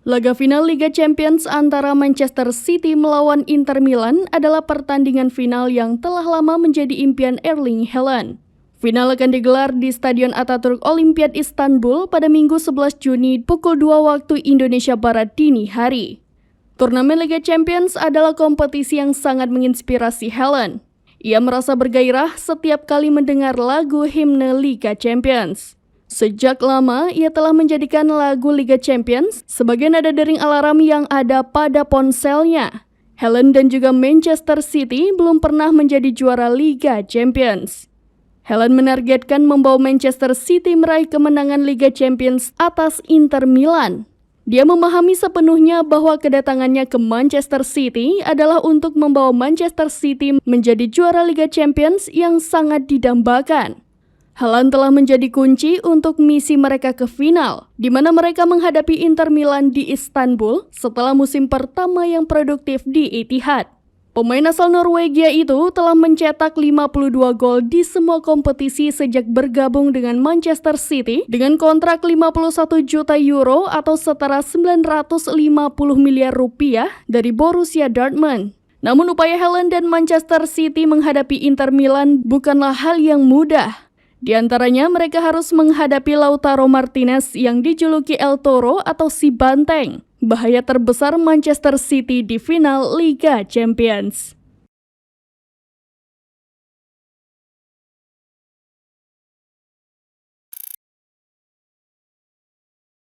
Laga final Liga Champions antara Manchester City melawan Inter Milan adalah pertandingan final yang telah lama menjadi impian Erling Haaland. Final akan digelar di Stadion Atatürk Olimpiyat Istanbul pada Minggu 11 Juni pukul 2 waktu Indonesia Barat dini hari. Turnamen Liga Champions adalah kompetisi yang sangat menginspirasi Haaland. Ia merasa bergairah setiap kali mendengar lagu himne Liga Champions. Sejak lama, ia telah menjadikan lagu Liga Champions sebagai nada dering alarm yang ada pada ponselnya. Haaland dan juga Manchester City belum pernah menjadi juara Liga Champions. Haaland menargetkan membawa Manchester City meraih kemenangan Liga Champions atas Inter Milan. Dia memahami sepenuhnya bahwa kedatangannya ke Manchester City adalah untuk membawa Manchester City menjadi juara Liga Champions yang sangat didambakan. Haaland telah menjadi kunci untuk misi mereka ke final, di mana mereka menghadapi Inter Milan di Istanbul setelah musim pertama yang produktif di Etihad. Pemain asal Norwegia itu telah mencetak 52 gol di semua kompetisi sejak bergabung dengan Manchester City dengan kontrak 51 juta euro atau setara 950 miliar rupiah dari Borussia Dortmund. Namun upaya Haaland dan Manchester City menghadapi Inter Milan bukanlah hal yang mudah. Di antaranya mereka harus menghadapi Lautaro Martinez yang dijuluki El Toro atau si Banteng, bahaya terbesar Manchester City di final Liga Champions.